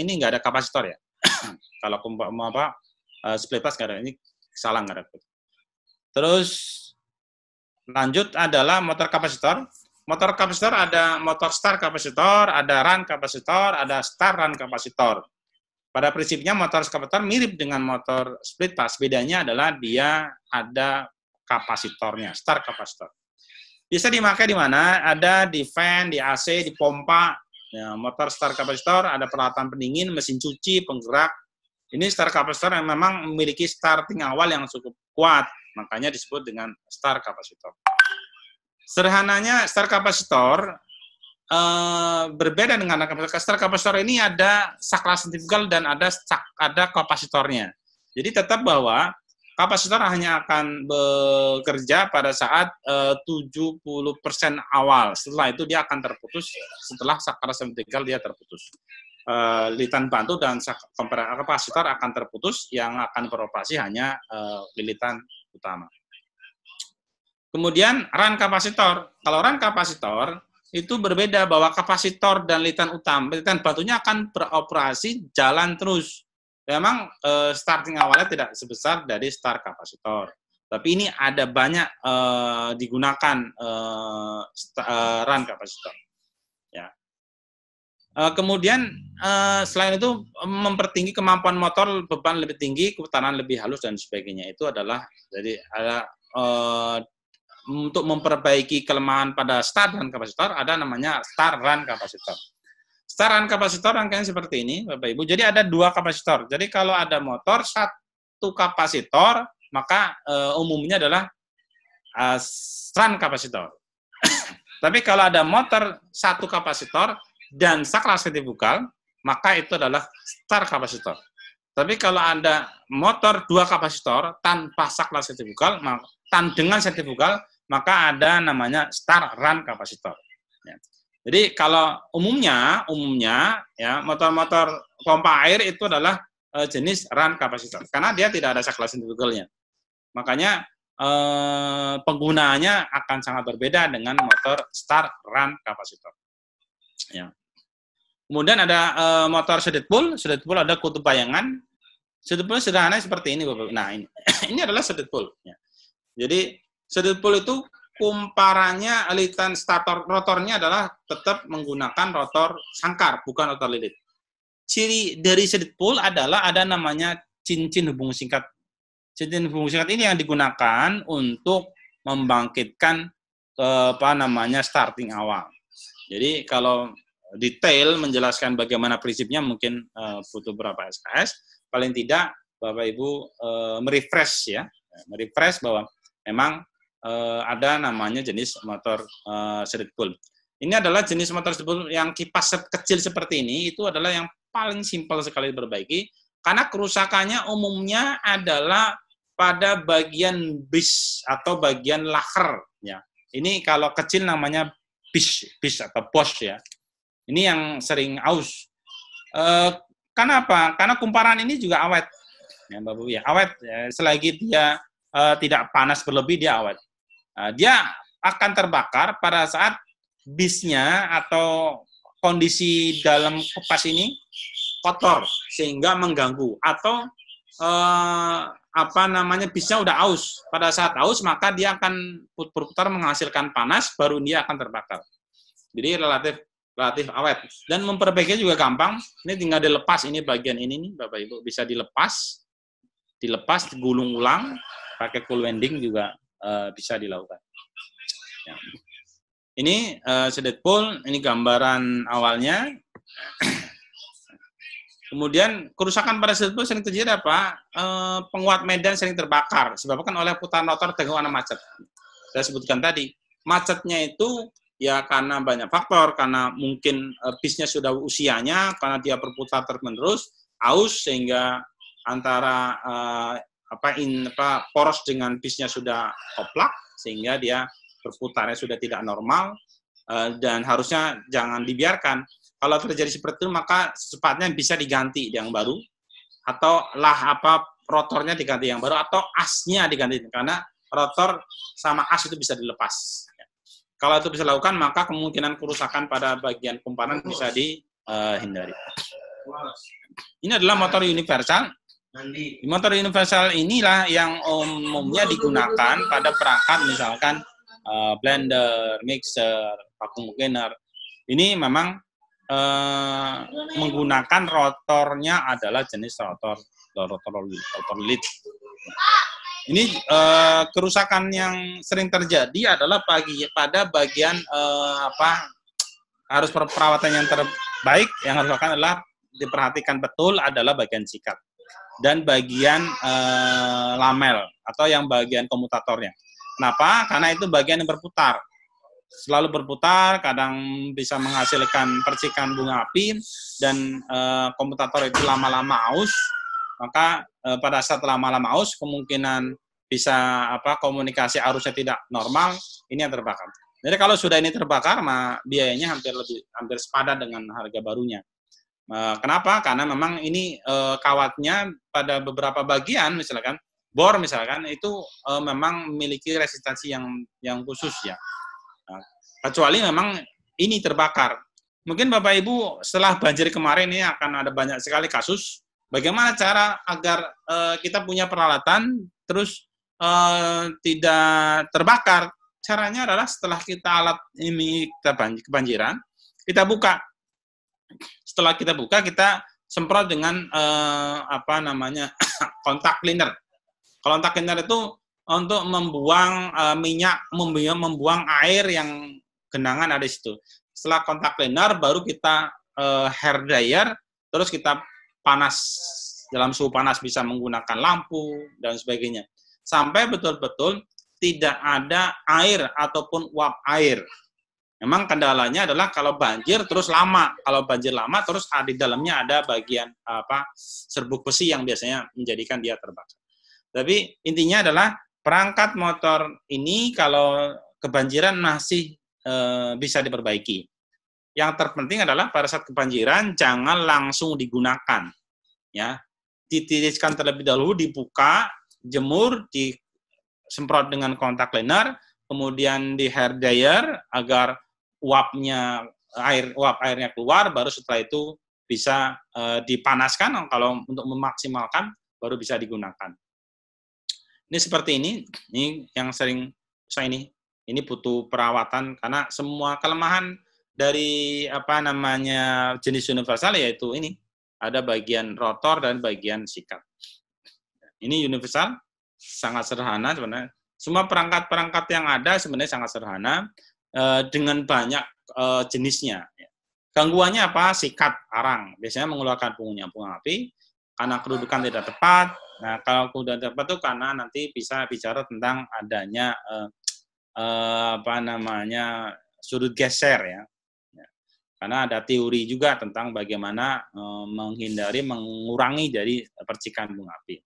ini nggak ada kapasitor ya. Kalau split pass nggak ada, ini salah nggak ada. Terus lanjut adalah motor kapasitor. Motor kapasitor ada motor start kapasitor, ada run kapasitor, ada start run kapasitor. Pada prinsipnya motor kapasitor mirip dengan motor split pass, bedanya adalah dia ada kapasitornya, start kapasitor. Bisa dipakai di mana? Ada di fan, di AC, di pompa. Ya, motor start kapasitor ada peralatan pendingin, mesin cuci, penggerak. Ini start kapasitor yang memang memiliki starting awal yang cukup kuat, makanya disebut dengan start kapasitor. Sederhananya start kapasitor berbeda dengan kapasitor. Start kapasitor ini ada saklar sentrifugal dan ada kapasitornya. Jadi tetap bahwa kapasitor hanya akan bekerja pada saat 70% awal. Setelah itu dia akan terputus. Setelah saklar sentrifugal dia terputus. Lilitan bantu dan kapasitor akan terputus. Yang akan beroperasi hanya lilitan utama. Kemudian run kapasitor. Kalau run kapasitor itu berbeda bahwa kapasitor dan lilitan utama, lilitan bantunya akan beroperasi jalan terus. Memang starting awalnya tidak sebesar dari start kapasitor, tapi ini ada banyak digunakan run kapasitor. Ya. Kemudian selain itu mempertinggi kemampuan motor, beban lebih tinggi, putaran lebih halus dan sebagainya. Itu adalah jadi ada untuk memperbaiki kelemahan pada start run kapasitor ada namanya start run kapasitor. Start run kapasitor rangkaian seperti ini, Bapak Ibu. Jadi ada 2 kapasitor. Jadi kalau ada motor 1 kapasitor, maka umumnya adalah run kapasitor. Tapi kalau ada motor 1 kapasitor dan saklar sentrifugal, maka itu adalah start kapasitor. Tapi kalau ada motor 2 kapasitor tanpa saklar sentrifugal, dengan sentrifugal, maka ada namanya start run kapasitor. Ya. Jadi kalau umumnya ya motor-motor pompa air itu adalah jenis run kapasitor karena dia tidak ada saklar sentrifugalnya. Makanya penggunaannya akan sangat berbeda dengan motor start run kapasitor. Ya. Kemudian ada motor sedet pool ada kutub bayangan. Sedet pool sederhana seperti ini, Bapak. Nah, ini adalah sedet pool. Ya. Jadi sedet pool itu kumparannya alitan stator rotornya adalah tetap menggunakan rotor sangkar, bukan rotor lilit. Ciri dari sedet pool adalah ada namanya cincin hubung singkat. Cincin hubung singkat ini yang digunakan untuk membangkitkan starting awal. Jadi kalau detail menjelaskan bagaimana prinsipnya mungkin butuh berapa SKS. Paling tidak Bapak Ibu merefresh bahwa memang ada namanya jenis motor sedet pool. Ini adalah jenis motor sedet pool yang kipas kecil seperti ini, itu adalah yang paling simpel sekali diperbaiki karena kerusakannya umumnya adalah pada bagian bis atau bagian laker. Ya. Ini kalau kecil namanya bis atau Bosch ya. Ini yang sering aus. Kenapa? Karena kumparan ini juga awet. Ya, Bapak Ibu ya, awet. Ya, selagi dia tidak panas berlebih, dia awet. Dia akan terbakar pada saat bisnya atau kondisi dalam kipas ini kotor sehingga mengganggu atau bisnya udah aus. Pada saat aus maka dia akan berputar menghasilkan panas, baru dia akan terbakar. Jadi relatif awet dan memperbaikinya juga gampang. Ini tinggal dilepas, ini bagian ini nih Bapak Ibu bisa dilepas, digulung ulang pakai cool winding juga bisa dilakukan. Ya. Ini sedet pool, ini gambaran awalnya. Kemudian kerusakan pada sedet pool sering terjadi apa? Penguat medan sering terbakar disebabkan oleh putaran rotor dengan warna macet. Saya sebutkan tadi, macetnya itu ya karena banyak faktor, karena mungkin bisnya sudah usianya, karena dia berputar terus-menerus, aus sehingga antara poros dengan bisnya sudah koplak sehingga dia berputarnya sudah tidak normal dan harusnya jangan dibiarkan. Kalau terjadi seperti itu maka secepatnya bisa diganti yang baru atau rotornya diganti yang baru atau asnya diganti karena rotor sama as itu bisa dilepas. Kalau itu bisa dilakukan maka kemungkinan kerusakan pada bagian kumparan bisa dihindari. Ini adalah motor universal. Motor universal inilah yang umumnya digunakan pada perangkat misalkan blender, mixer, vacuum cleaner. Ini memang menggunakan rotornya adalah jenis rotor lead. Ini kerusakan yang sering terjadi adalah pada bagian harus perawatan yang terbaik yang harus dilakukan adalah diperhatikan betul adalah bagian sikat dan bagian lamel atau yang bagian komutatornya. Kenapa? Karena itu bagian yang berputar. Selalu berputar, kadang bisa menghasilkan percikan bunga api dan komutator itu lama-lama aus. Maka pada saat lama-lama aus kemungkinan bisa komunikasi arusnya tidak normal, ini yang terbakar. Jadi kalau sudah ini terbakar, biayanya hampir sepadan dengan harga barunya. Kenapa? Karena memang ini kawatnya pada beberapa bagian, misalkan bor misalkan itu memang memiliki resistansi yang khusus ya. Nah, kecuali memang ini terbakar. Mungkin Bapak Ibu setelah banjir kemarin ini akan ada banyak sekali kasus. Bagaimana cara agar kita punya peralatan terus tidak terbakar? Caranya adalah setelah kita alat ini kebanjiran, kita buka. Setelah kita buka, kita semprot dengan kontak cleaner. Kontak cleaner itu untuk membuang minyak, membuang air yang genangan ada di situ. Setelah kontak cleaner, baru kita hair dryer, terus kita panas, dalam suhu panas bisa menggunakan lampu, dan sebagainya. Sampai betul-betul tidak ada air ataupun uap air. Memang kendalanya adalah kalau banjir terus lama. Kalau banjir lama terus di dalamnya ada bagian serbuk besi yang biasanya menjadikan dia terbakar. Tapi intinya adalah perangkat motor ini kalau kebanjiran masih bisa diperbaiki. Yang terpenting adalah pada saat kebanjiran jangan langsung digunakan, ya. Ditiriskan terlebih dahulu, dibuka, jemur, disemprot dengan kontak cleaner, kemudian di hair dryer agar uap airnya keluar, baru setelah itu bisa dipanaskan. Kalau untuk memaksimalkan baru bisa digunakan. Ini seperti ini yang sering saya ini butuh perawatan karena semua kelemahan dari jenis universal yaitu ini ada bagian rotor dan bagian sikat. Ini universal sangat sederhana sebenarnya. Semua perangkat-perangkat yang ada sebenarnya sangat sederhana dengan banyak jenisnya. Gangguannya apa? Sikat arang. Biasanya mengeluarkan bunga api karena kedudukan tidak tepat. Nah, kalau kedudukan tepat itu karena nanti bisa bicara tentang adanya sudut geser ya. Karena ada teori juga tentang bagaimana mengurangi dari percikan bunga api.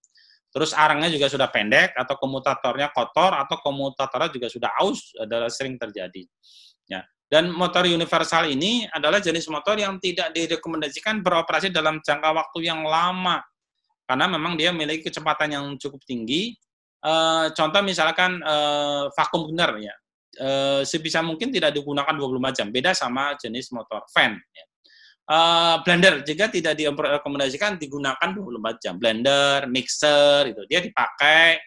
Terus arangnya juga sudah pendek, atau komutatornya kotor, atau komutatornya juga sudah aus, adalah sering terjadi. Ya. Dan motor universal ini adalah jenis motor yang tidak direkomendasikan beroperasi dalam jangka waktu yang lama. Karena memang dia memiliki kecepatan yang cukup tinggi. Contoh misalkan vakum cleaner, ya. Sebisa mungkin tidak digunakan 24 jam. Beda sama jenis motor fan. Ya. Blender juga tidak direkomendasikan digunakan 24 jam. Blender, mixer, itu dia dipakai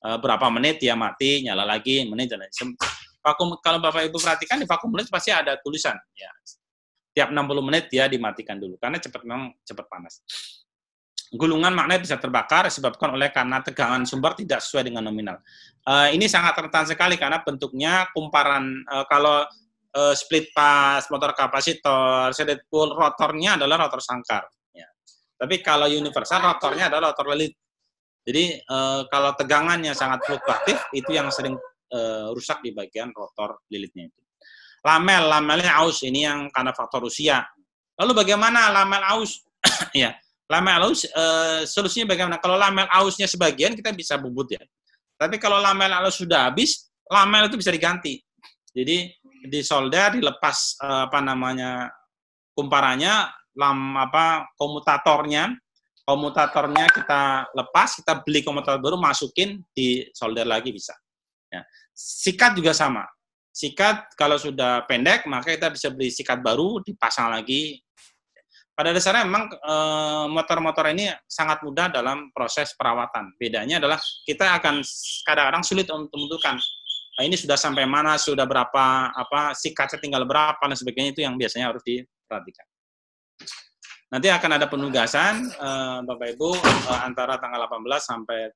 berapa menit dia mati, nyala lagi, menit dan vakum. Kalau Bapak Ibu perhatikan di vakum cleaner pasti ada tulisan. Ya. Tiap 60 menit dia dimatikan dulu karena cepat panas. Gulungan magnet bisa terbakar disebabkan karena tegangan sumber tidak sesuai dengan nominal. Ini sangat rentan sekali karena bentuknya kumparan kalau split pass, motor kapasitor, sedet pool, rotornya adalah rotor sangkar. Ya. Tapi kalau universal rotornya adalah rotor lilit. Jadi kalau tegangannya sangat fluktuatif itu yang sering rusak di bagian rotor lilitnya itu. Lamelnya aus ini yang karena faktor usia. Lalu bagaimana lamel aus? Ya. Lamel aus, solusinya bagaimana? Kalau lamel ausnya sebagian, kita bisa bubut ya. Tapi kalau lamel aus sudah habis, lamel itu bisa diganti. Jadi disolder, dilepas kumparannya, komutatornya kita lepas, kita beli komutator baru, masukin, di solder lagi bisa. Ya. Sikat juga sama. Sikat kalau sudah pendek, maka kita bisa beli sikat baru, dipasang lagi. Pada dasarnya memang motor-motor ini sangat mudah dalam proses perawatan. Bedanya adalah kita akan kadang-kadang sulit untuk menentukan ini sudah sampai mana, sudah berapa, sikatnya tinggal berapa dan sebagainya, itu yang biasanya harus diperhatikan. Nanti akan ada penugasan Bapak Ibu antara tanggal 8 sampai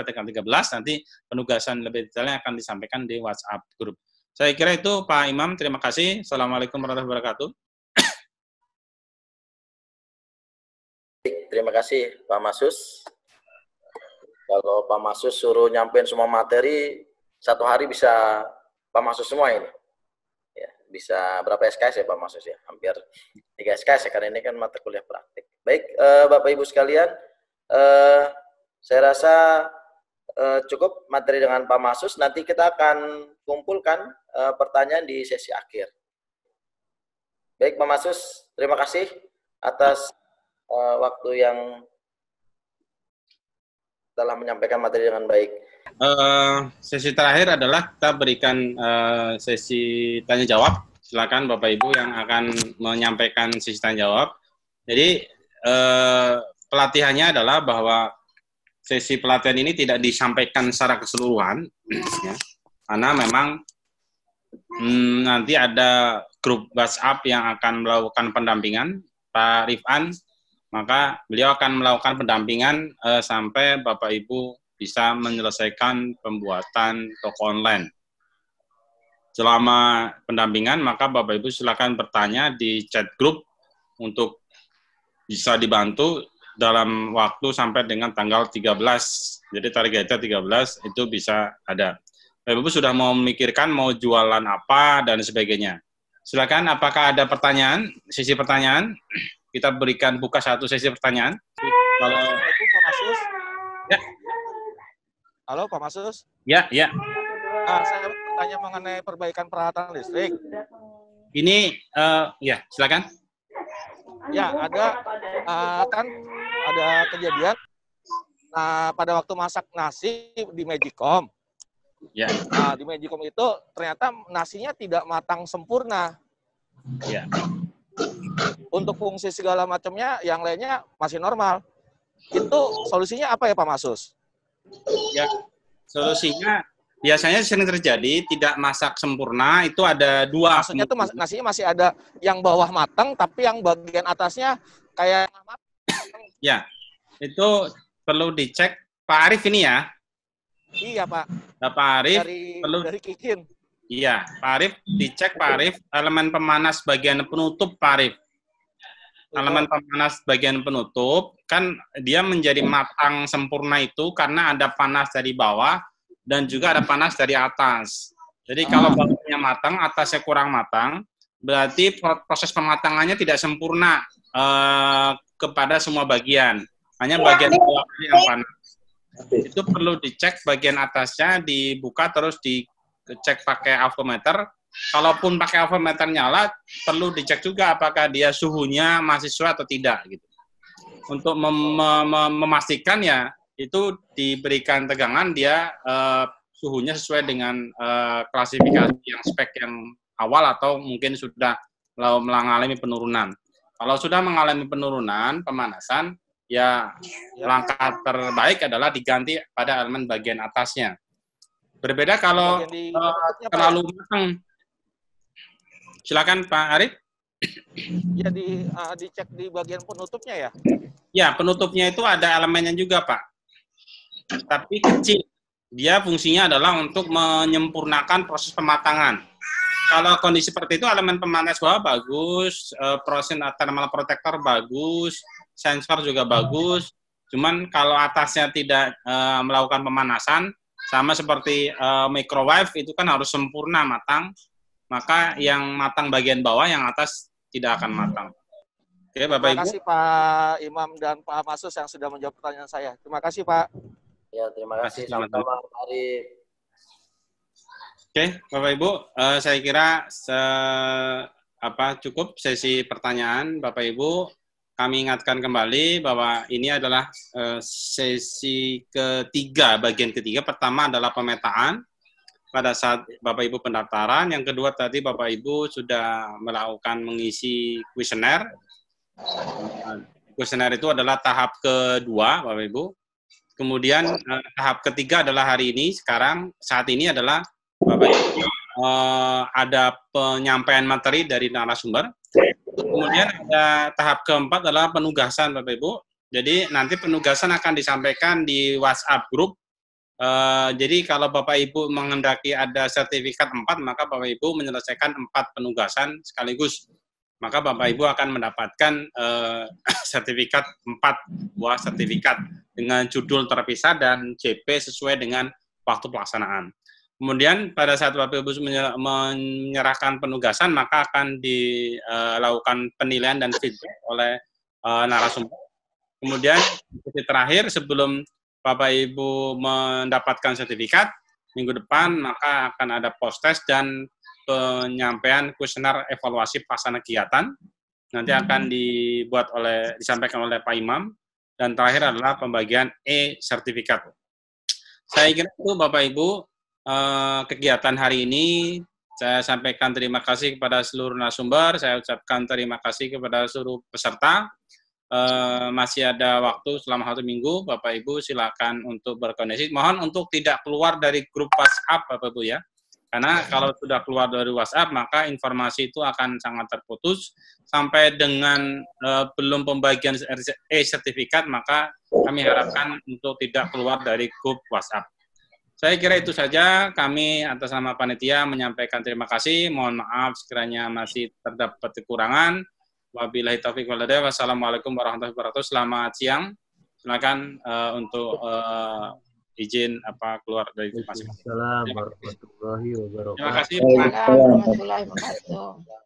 tanggal 13. Nanti penugasan lebih detailnya akan disampaikan di WhatsApp grup. Saya kira itu Pak Imam. Terima kasih. Assalamualaikum warahmatullahi wabarakatuh. Terima kasih Pak Masus. Kalau Pak Masus suruh nyampein semua materi, satu hari bisa Pak Masus semua ini. Ya, bisa berapa SKS ya Pak Masus ya? Hampir 3 SKS ya, karena ini kan mata kuliah praktik. Baik, Bapak Ibu sekalian, saya rasa cukup materi dengan Pak Masus. Nanti kita akan kumpulkan pertanyaan di sesi akhir. Baik Pak Masus, terima kasih atas waktu yang telah menyampaikan materi dengan baik. Sesi terakhir adalah kita berikan sesi tanya jawab. Silakan Bapak Ibu yang akan menyampaikan sesi tanya jawab. Jadi pelatihannya adalah bahwa sesi pelatihan ini tidak disampaikan secara keseluruhan, ya, karena memang nanti ada grup WhatsApp yang akan melakukan pendampingan, Pak Rifan. Maka beliau akan melakukan pendampingan sampai Bapak Ibu bisa menyelesaikan pembuatan toko online. Selama pendampingan, maka Bapak Ibu silakan bertanya di chat grup untuk bisa dibantu dalam waktu sampai dengan tanggal 13. Jadi targetnya 13 itu bisa ada. Bapak Ibu sudah mau memikirkan mau jualan apa dan sebagainya. Silakan, apakah ada pertanyaan? Sesi pertanyaan, kita berikan buka satu sesi pertanyaan. Kalau Pak Masus. ya, Halo Pak Masus. ya. Saya bertanya mengenai perbaikan peralatan listrik. Ini ya, silakan. Ya, kan ada kejadian. Nah, pada waktu masak nasi di Magicom. Ya. Nah, di Magicom itu ternyata nasinya tidak matang sempurna. Ya. Untuk fungsi segala macamnya, yang lainnya masih normal. Itu solusinya apa ya Pak Masus? Ya, solusinya biasanya sering terjadi tidak masak sempurna, itu ada dua. Maksudnya tuh nasinya masih ada yang bawah matang, tapi yang bagian atasnya kayak ya, itu perlu dicek Pak Arif ini ya. Iya Pak. Nah, Pak Arif dari Kikin. Iya, Pak Arif dicek Pak Arif elemen pemanas bagian penutup Pak Arif. Elemen pemanas bagian penutup kan dia menjadi matang sempurna itu karena ada panas dari bawah dan juga ada panas dari atas. Jadi kalau bawahnya matang, atasnya kurang matang, berarti proses pematangannya tidak sempurna kepada semua bagian. Hanya bagian bawahnya yang panas. Itu perlu dicek bagian atasnya, dibuka terus dicek pakai avometer. Kalaupun pakai avometer nyala, perlu dicek juga apakah dia suhunya masih sesuai atau tidak gitu. Untuk memastikan ya itu diberikan tegangan dia suhunya sesuai dengan klasifikasi yang spek yang awal atau mungkin sudah mengalami penurunan. Kalau sudah mengalami penurunan pemanasan, ya langkah terbaik adalah diganti pada elemen bagian atasnya. Berbeda kalau terlalu matang. Silakan Pak Arif. Ya dicek di bagian penutupnya ya? Ya, penutupnya itu ada elemennya juga Pak. Tapi kecil. Dia fungsinya adalah untuk menyempurnakan proses pematangan. Kalau kondisi seperti itu, elemen pemanas bawah bagus, proses thermal protector bagus, sensor juga bagus. Cuman kalau atasnya tidak melakukan pemanasan, sama seperti microwave itu kan harus sempurna matang, maka yang matang bagian bawah, yang atas tidak akan matang. Oke, Bapak Ibu. Terima kasih Pak Imam dan Pak Masus yang sudah menjawab pertanyaan saya. Terima kasih Pak. Ya, terima kasih. Sama-sama, Pak Arif. Oke, Bapak Ibu, saya kira cukup sesi pertanyaan Bapak Ibu. Kami ingatkan kembali bahwa ini adalah sesi ketiga, bagian ketiga. Pertama adalah pemetaan pada saat Bapak Ibu pendaftaran. Yang kedua tadi Bapak Ibu sudah melakukan mengisi kuesioner. Kuesioner itu adalah tahap kedua, Bapak Ibu. Kemudian tahap ketiga adalah hari ini, saat ini adalah Bapak Ibu ada penyampaian materi dari narasumber. Kemudian ada tahap keempat adalah penugasan, Bapak Ibu. Jadi nanti penugasan akan disampaikan di WhatsApp grup. Jadi kalau Bapak Ibu menghendaki ada sertifikat 4, maka Bapak Ibu menyelesaikan 4 penugasan sekaligus. Maka Bapak Ibu akan mendapatkan sertifikat 4 buah sertifikat dengan judul terpisah dan JP sesuai dengan waktu pelaksanaan. Kemudian pada saat Bapak Ibu menyerahkan penugasan, maka akan dilakukan penilaian dan feedback oleh narasumber. Kemudian sesi terakhir sebelum Bapak Ibu mendapatkan sertifikat, minggu depan maka akan ada post-test dan penyampaian kuesioner evaluasi pelaksana kegiatan. Nanti akan disampaikan oleh Pak Imam. Dan terakhir adalah pembagian e-sertifikat. Saya kira itu Bapak Ibu, kegiatan hari ini saya sampaikan terima kasih kepada seluruh narasumber, saya ucapkan terima kasih kepada seluruh peserta. Masih ada waktu selama 1 minggu, Bapak Ibu silakan untuk berkoneksi. Mohon untuk tidak keluar dari grup WhatsApp Bapak Ibu ya. Karena kalau sudah keluar dari WhatsApp, maka informasi itu akan sangat terputus. Sampai dengan belum pembagian e-sertifikat, maka kami harapkan untuk tidak keluar dari grup WhatsApp. Saya kira itu saja. Kami atas nama panitia menyampaikan terima kasih. Mohon maaf sekiranya masih terdapat kekurangan. Wabillahi taufiq wal hidayah. Wassalamualaikum warahmatullahi wabarakatuh. Selamat siang. Silakan untuk izin keluar dari masing-masing. Assalamualaikum warahmatullahi wabarakatuh. Terima kasih. Waalaikumsalam warahmatullahi wabarakatuh.